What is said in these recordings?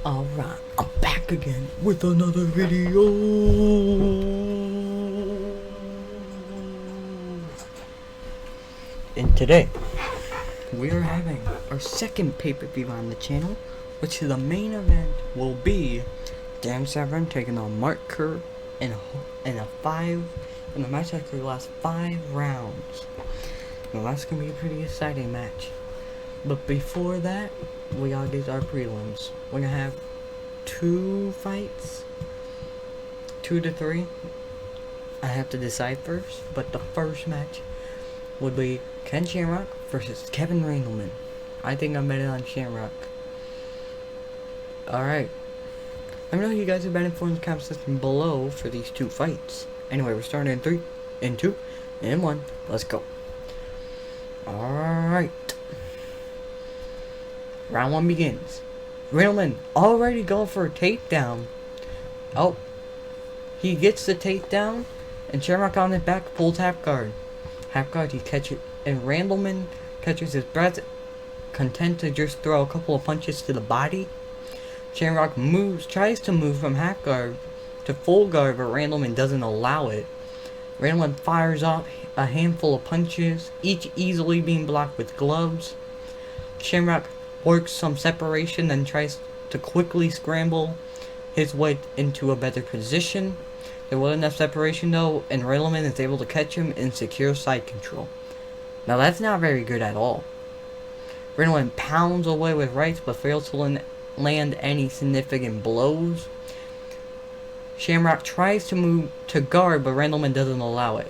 Alright, I'm back again with another video. And today, we are having our second pay-per-view on the channel, which the main event will be Severn taking on Mark Kerr in a match that could last 5 rounds. Well, that's gonna be a pretty exciting match. But before that, we gotta get our prelims. We're gonna have 2 fights, 2 to 3. I have to decide first, but the first match would be Ken Shamrock versus Kevin Randleman. I think I'm betting on Shamrock. Alright. Let me know who you guys have betting for in the comment section below for these 2 fights. Anyway, we're starting in 3, in 2, and 1. Let's go. Alright. Round 1 begins. Randleman already going for a takedown. Oh. He gets the takedown, and Shamrock on his back pulls half guard. Half guard, he catches, and Randleman catches his breath, content to just throw a couple of punches to the body. Shamrock tries to move from half guard to full guard, but Randleman doesn't allow it. Randleman fires off a handful of punches, each easily being blocked with gloves. Shamrock works some separation, then tries to quickly scramble his way into a better position. There wasn't enough separation though, and Randleman is able to catch him and secure side control. Now that's not very good at all. Randleman pounds away with rights, but fails to land any significant blows. Shamrock tries to move to guard, but Randleman doesn't allow it.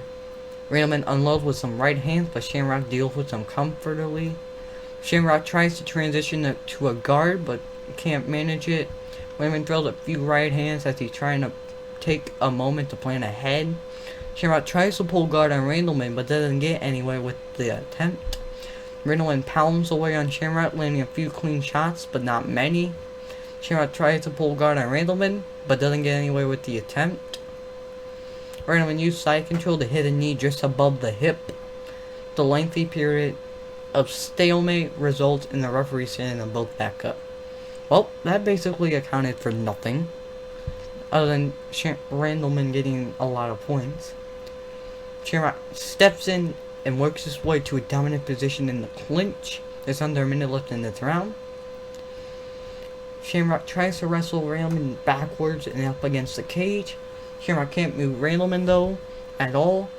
Randleman unloads with some right hands, but Shamrock deals with them comfortably. Shamrock tries to transition to a guard, but can't manage it. Randleman throws a few right hands as he's trying to take a moment to plan ahead. Shamrock tries to pull guard on Randleman, but doesn't get anywhere with the attempt. Randleman pounds away on Shamrock, landing a few clean shots, but not many. Shamrock tries to pull guard on Randleman, but doesn't get anywhere with the attempt. Randleman used side control to hit a knee just above the hip. The lengthy period of stalemate results in the referee sending them both back up. Well, that basically accounted for nothing, other than Randleman getting a lot of points. Shamrock steps in and works his way to a dominant position in the clinch. There's under a minute left in this round. Shamrock tries to wrestle Randleman backwards and up against the cage. Shamrock can't move Randleman though, at all,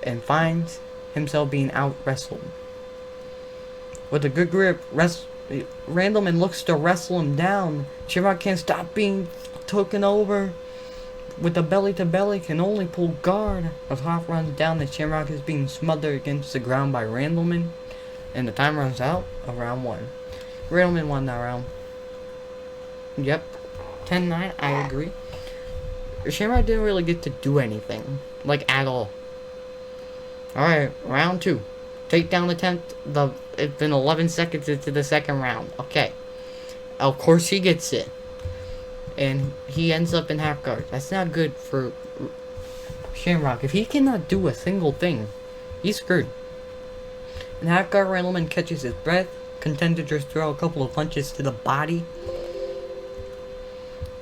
and finds himself being out-wrestled. With a good grip, Randleman looks to wrestle him down. Shamrock can't stop being taken over. With the belly-to-belly, can only pull guard. As half runs down, the Shamrock is being smothered against the ground by Randleman. And the time runs out of round 1. Randleman won that round. Yep. 10-9, I agree. Shamrock didn't really get to do anything. Like, at all. Alright, round 2. Takedown attempt. It's been 11 seconds into the second round. Okay. Of course he gets it. And he ends up in half guard. That's not good for Shamrock. If he cannot do a single thing, he's screwed. In half guard, Randleman catches his breath, content to just throw a couple of punches to the body.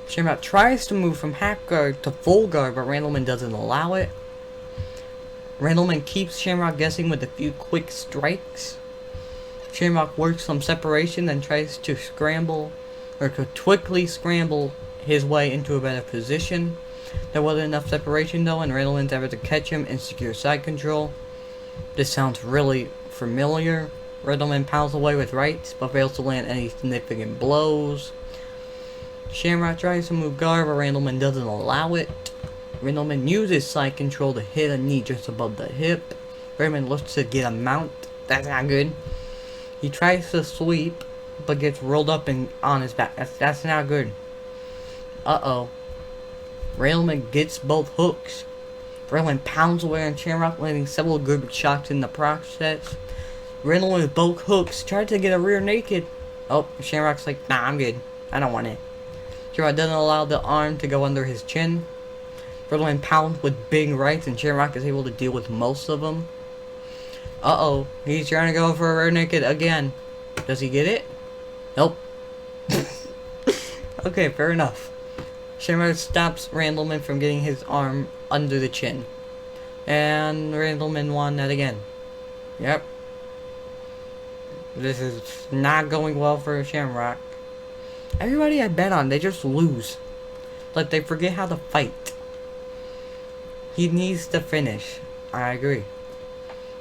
Shamrock tries to move from half guard to full guard, but Randleman doesn't allow it. Randleman keeps Shamrock guessing with a few quick strikes. Shamrock works some separation, then tries to quickly scramble his way into a better position. There wasn't enough separation though, and Randleman's able to catch him and secure side control. This sounds really familiar. Randleman pounds away with rights, but fails to land any significant blows. Shamrock tries to move guard, but Randleman doesn't allow it. Randleman uses side control to hit a knee just above the hip. Randleman looks to get a mount. That's not good. He tries to sweep, but gets rolled up and on his back. That's not good. Uh-oh. Randleman gets both hooks. Randleman pounds away on Shamrock, landing several good shots in the process. Randleman with both hooks tried to get a rear naked. Oh, Shamrock's like, nah, I'm good. I don't want it. Shamrock doesn't allow the arm to go under his chin. Randleman pounds with big rights, and Shamrock is able to deal with most of them. Uh-oh. He's trying to go for a rear naked again. Does he get it? Nope. Okay, fair enough. Shamrock stops Randleman from getting his arm under the chin. And Randleman won that again. Yep. This is not going well for Shamrock. Everybody I bet on, they just lose. Like they forget how to fight. He needs to finish. I agree.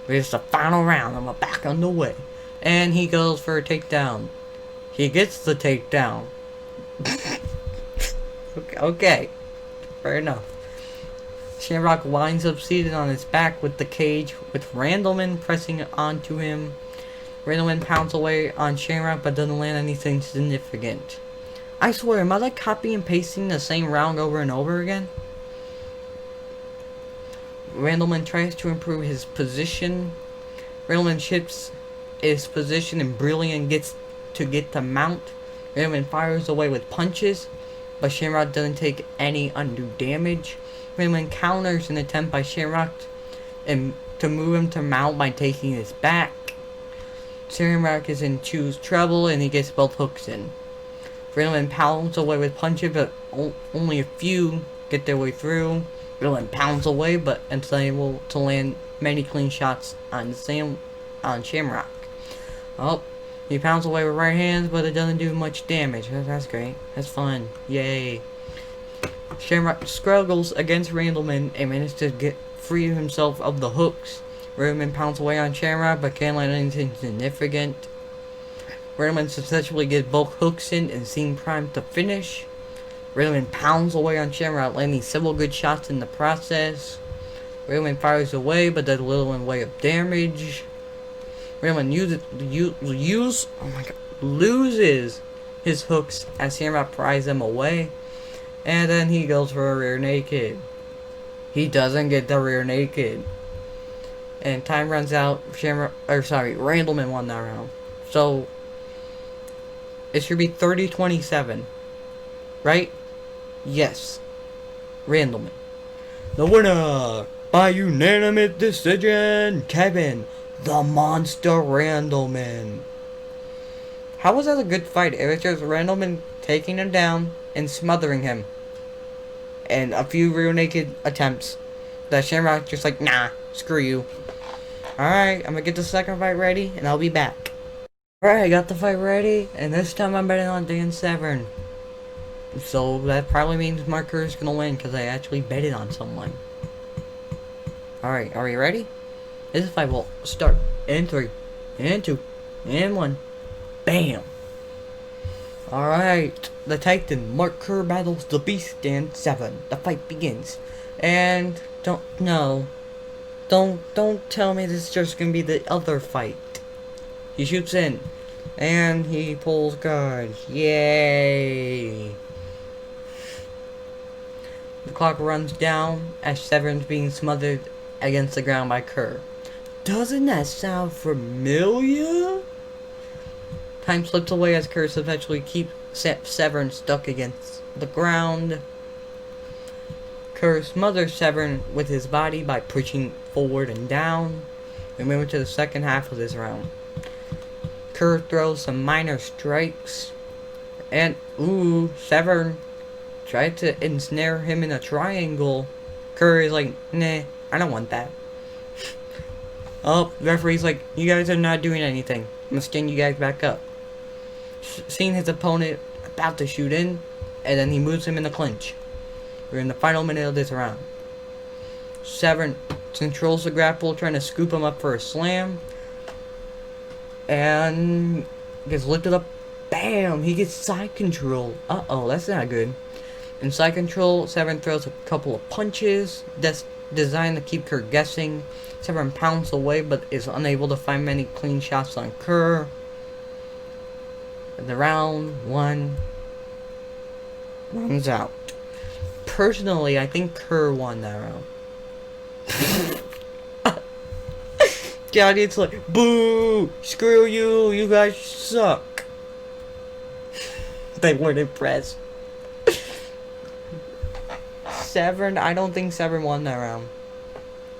It's the final round. I'm back on the way. And he goes for a takedown. He gets the takedown. Okay. Fair enough. Shamrock winds up seated on his back with the cage, with Randleman pressing onto him. Randleman pounds away on Shamrock but doesn't land anything significant. I swear, am I like copying and pasting the same round over and over again? Randleman tries to improve his position. Randleman shifts his position and Brilliant gets to mount. Randleman fires away with punches, but Shamrock doesn't take any undue damage. Randleman counters an attempt by Shamrock and to move him to mount by taking his back. Shamrock is in trouble and he gets both hooks in. Randleman pounds away with punches, but only a few get their way through. Randleman pounds away, but is unable to land many clean shots on Shamrock. Oh, he pounds away with right hands, but it doesn't do much damage. That's great. That's fun. Yay. Shamrock struggles against Randleman and manages to get free himself of the hooks. Randleman pounds away on Shamrock, but can't land anything significant. Randleman successfully gets both hooks in and seems primed to finish. Randleman pounds away on Shamrock, landing several good shots in the process. Randleman fires away, but does little in way of damage. Randleman loses his hooks as Shamrock pries them away. And then he goes for a rear naked. He doesn't get the rear naked. And time runs out. Randleman won that round. So it should be 30-27. Right? Yes. Randleman. The winner by unanimous decision, Kevin the Monster Randleman. How was that a good fight? It was just Randleman taking him down and smothering him. And a few rear naked attempts. That Shamrock just like, nah, screw you. Alright, I'm gonna get the second fight ready and I'll be back. Alright, I got the fight ready, and this time I'm betting on Dan Severn. So that probably means Mark Kerr is gonna win because I actually betted on someone. Alright, are we ready? This fight will start in 3, and 2, and 1. Bam! Alright, the Titan Mark Kerr battles the Beast Dan Severn. The fight begins. And don't tell me this is just gonna be the other fight. He shoots in. And he pulls guard. Yay! The clock runs down as Severn's being smothered against the ground by Kerr. Doesn't that sound familiar? Time slips away as Kerr eventually keeps Severn stuck against the ground. Kerr smothers Severn with his body by pushing forward and down. We move into the second half of this round. Kerr throws some minor strikes. And, Severn tried to ensnare him in a triangle. Kerr is like, nah, I don't want that. Oh, the referee's like, you guys are not doing anything. I'm gonna stand you guys back up. Seeing his opponent about to shoot in, and then he moves him in the clinch. We're in the final minute of this round. Severn controls the grapple, trying to scoop him up for a slam. And gets lifted up. Bam! He gets side control. Uh-oh, that's not good. In side control, Severn throws a couple of punches that's designed to keep Kerr guessing. Severn pounds away but is unable to find many clean shots on Kerr. The round 1 runs out. Personally, I think Kerr won that round. It's like, boo! Screw you! You guys suck! They weren't impressed. Severn, I don't think Severn won that round.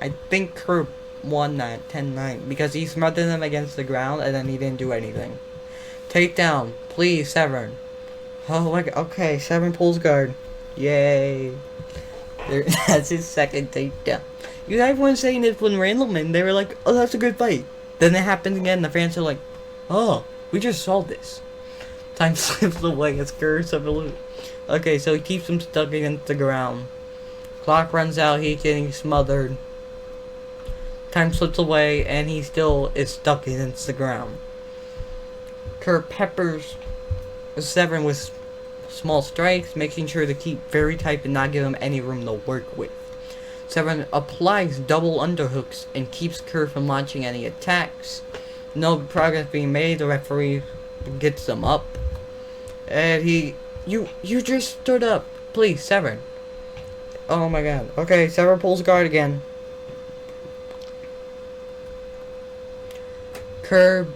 I think Kerr won that 10-9 because he smothered them against the ground and then he didn't do anything. Takedown, please, Severn. Oh my god. Okay, Severn pulls guard. Yay. That's his second takedown. You guys weren't saying this when Randleman. They were like, oh, that's a good fight. Then it happens again. The fans are like, oh, we just saw this. Time slips away as Kerr's of the loop. Okay, so he keeps him stuck against the ground. Clock runs out. He's getting smothered. Time slips away, and he still is stuck against the ground. Kerr peppers Severn with small strikes, making sure to keep very tight and not give him any room to work with. Severn applies double underhooks and keeps Kerr from launching any attacks. No progress being made. The referee gets them up, and you just stood up, please, Severn. Oh my god. Okay, Severn pulls guard again. Kerr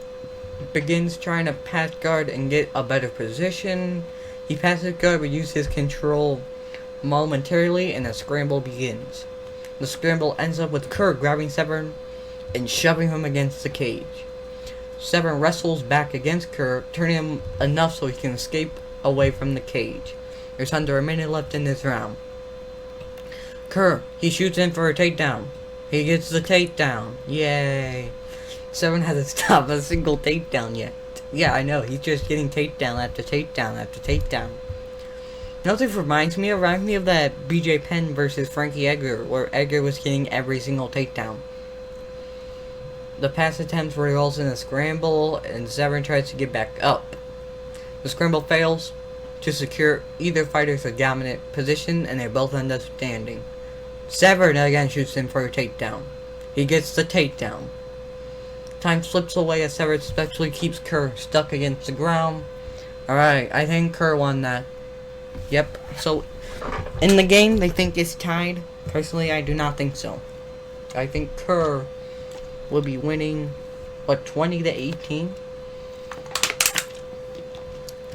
begins trying to pass guard and get a better position. He passes guard but uses his control momentarily, and a scramble begins. The scramble ends up with Kerr grabbing Severn and shoving him against the cage. Severn wrestles back against Kerr, turning him enough so he can escape away from the cage. There's under a minute left in this round. Kerr, he shoots in for a takedown. He gets the takedown. Yay. Severn hasn't stopped a single takedown yet. Yeah, I know. He's just getting takedown after takedown after takedown. You know what this reminds me of? Reminds me of that BJ Penn versus Frankie Edgar, where Edgar was getting every single takedown. The pass attempts results in a scramble, and Severn tries to get back up. The scramble fails to secure either fighter's dominant position, and they both end up standing. Severn again shoots in for a takedown. He gets the takedown. Time slips away as Severn successfully keeps Kerr stuck against the ground. Alright, I think Kerr won that. Yep, so in the game they think it's tied. Personally, I do not think so. I think Kerr will be winning, what, 20-18?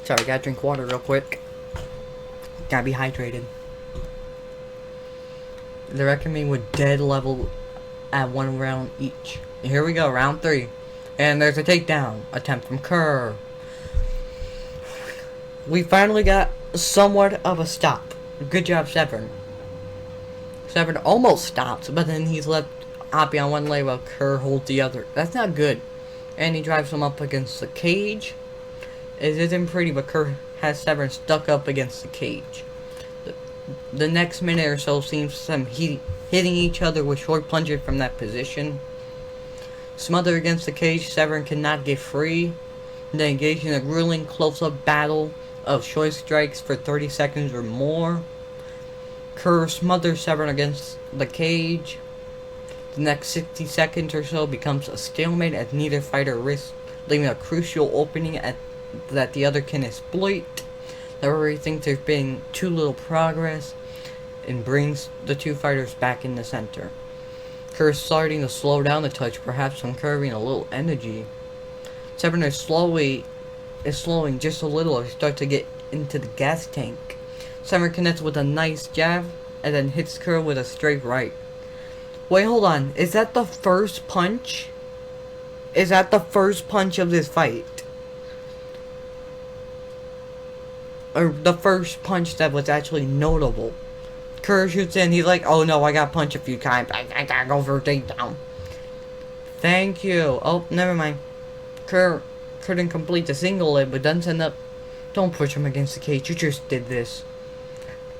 Sorry, gotta drink water real quick. Gotta be hydrated. They reckon me with dead level at 1 round each. Here we go, round 3. And there's a takedown attempt from Kerr. We finally got somewhat of a stop. Good job, Severn. Severn almost stops, but then he's left Hoppy on one leg while Kerr holds the other. That's not good. And he drives him up against the cage. It isn't pretty, but Kerr has Severn stuck up against the cage. The next minute or so seems them hitting each other with short plunges from that position. Smothered against the cage, Severn cannot get free. They engage in a grueling close-up battle of short strikes for 30 seconds or more. Kerr smothers Severn against the cage. The next 60 seconds or so becomes a stalemate as neither fighter risks leaving a crucial opening that the other can exploit. The referee thinks there's been too little progress and brings the two fighters back in the center. Kerr is starting to slow down a touch, perhaps from curbing a little energy. Severn is slowing just a little as he starts to get into the gas tank. Severn connects with a nice jab and then hits Kerr with a straight right. Wait, hold on. Is that the first punch? Is that the first punch of this fight? Or the first punch that was actually notable? Kerr shoots in. He's like, oh no, I got punched a few times. I gotta go for a takedown. Thank you. Oh, never mind. Kerr couldn't complete the single leg, but doesn't end up. Don't push him against the cage. You just did this.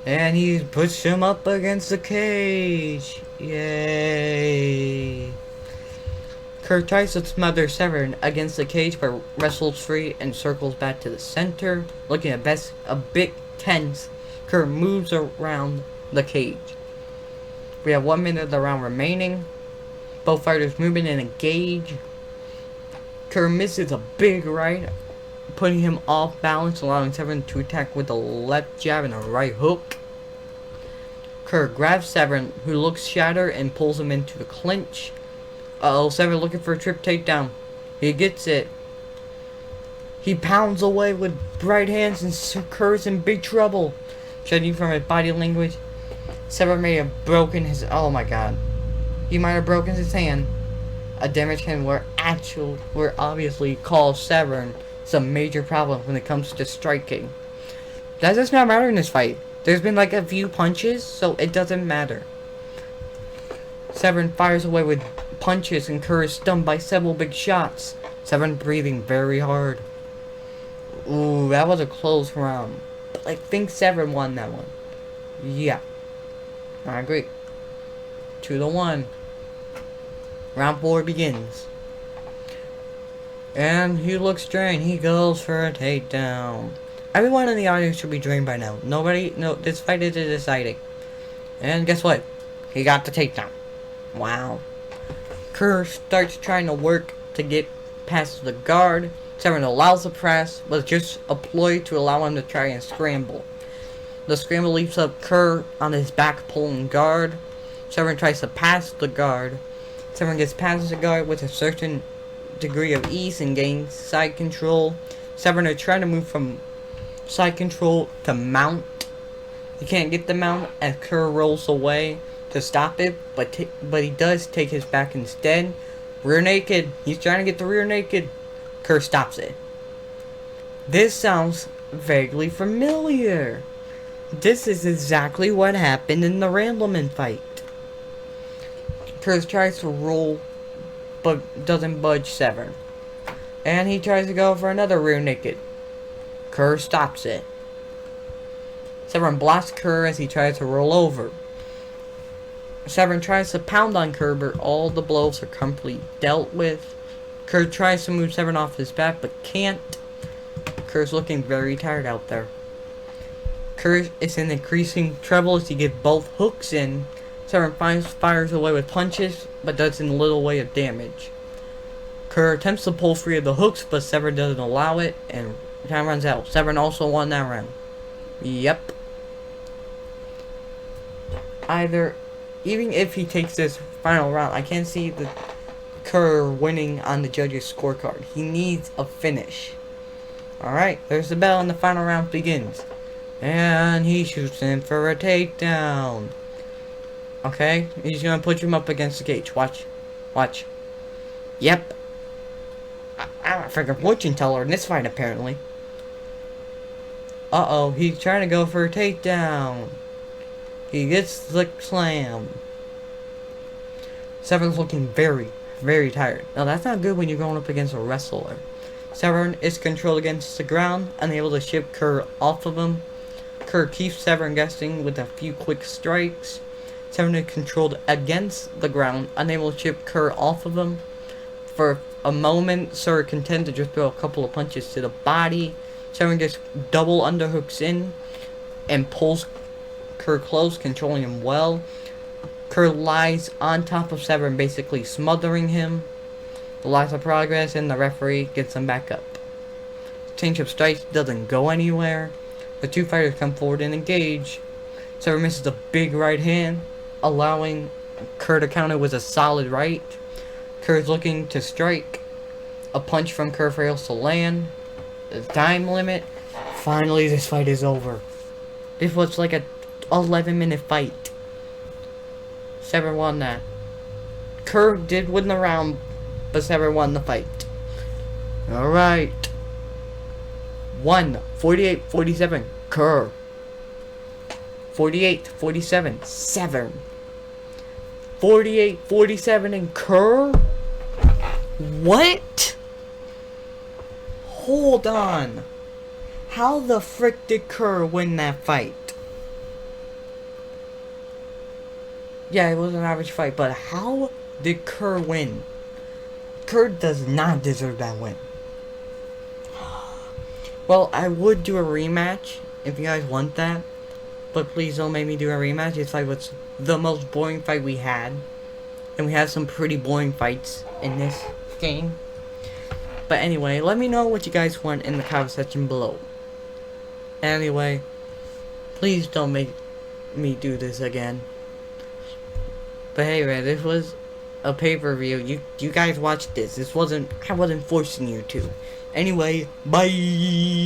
And he pushed him up against the cage. Yay. Kerr tries to smother Severn against the cage, but wrestles free and circles back to the center. Looking a bit tense, Kerr moves around the cage. We have 1 minute of the round remaining. Both fighters moving in a gauge. Kerr misses a big right, putting him off balance, allowing Severn to attack with a left jab and a right hook. Kerr grabs Severn, who looks shattered, and pulls him into the clinch. Uh-oh, Severn looking for a trip takedown. He gets it. He pounds away with right hands, and Kerr's in big trouble. Judging from his body language, Severn may have broken his... Oh my god. He might have broken his hand. A damaged hand where obviously cause Severn some major problems when it comes to striking. That does not matter in this fight. There's been like a few punches, so it doesn't matter. Severn fires away with punches and Kerr is stunned by several big shots. Severn breathing very hard. Ooh, that was a close round. I think Severn won that one. Yeah. I agree. 2-1. Round 4 begins. And he looks drained. He goes for a takedown. Everyone in the audience should be drained by now. This fight is deciding. And guess what? He got the takedown. Wow. Kerr starts trying to work to get past the guard. Severn allows the press, but it's just a ploy to allow him to try and scramble. The scramble leaves up Kerr on his back pulling guard. Severn tries to pass the guard. Severn gets past the guard with a certain degree of ease and gains side control. Severn is trying to move from side control to mount. He can't get the mount as Kerr rolls away to stop it, but he does take his back instead. Rear naked. He's trying to get the rear naked. Kerr stops it. This sounds vaguely familiar. This is exactly what happened in the Randleman fight. Kerr tries to roll, but doesn't budge Severn. And he tries to go for another rear naked. Kerr stops it. Severn blocks Kerr as he tries to roll over. Severn tries to pound on Kerr, but all the blows are completely dealt with. Kerr tries to move Severn off his back, but can't. Kerr's looking very tired out there. Kerr is in increasing trouble as he gets both hooks in. Severn fires away with punches, but does in little way of damage. Kerr attempts to pull free of the hooks, but Severn doesn't allow it, and time runs out. Severn also won that round. Yep. Even if he takes this final round, I can't see the Kerr winning on the judges' scorecard. He needs a finish. Alright, there's the bell and the final round begins. And he shoots in for a takedown. Okay, he's gonna put him up against the cage. Watch. Watch. Yep. I'm a freaking fortune teller in this fight, apparently. Uh-oh, he's trying to go for a takedown. He gets the slam. Severn's looking very, very tired. Now, that's not good when you're going up against a wrestler. Severn is controlled against the ground, unable to ship Kerr off of him. Kerr keeps Severn guessing with a few quick strikes. Severn is controlled against the ground, unable to chip Kerr off of him. For a moment, Sir content to just throw a couple of punches to the body. Severn just double underhooks in and pulls Kerr close, controlling him well. Kerr lies on top of Severn, basically smothering him. The loss of progress, and the referee gets him back up. Change of strikes doesn't go anywhere. The two fighters come forward and engage. Severn misses a big right hand, allowing Kerr to counter with a solid right. Kerr is looking to strike. A punch from Kerr fails to land. The time limit. Finally, this fight is over. This was like a 11-minute fight. Severn won that. Kerr did win the round, but Severn won the fight. Alright. 48-47. Kerr. 48-47. Severn. 48-47 and Kerr? What? Hold on. How the frick did Kerr win that fight? Yeah, it was an average fight, but how did Kerr win? Kerr does not deserve that win. Well, I would do a rematch if you guys want that, but please don't make me do a rematch. This fight was the most boring fight we had, and we had some pretty boring fights in this game. But anyway, let me know what you guys want in the comment section below. Anyway, please don't make me do this again. But hey, man, this was a pay-per-view. You guys watched this. I wasn't forcing you to. Anyway, bye.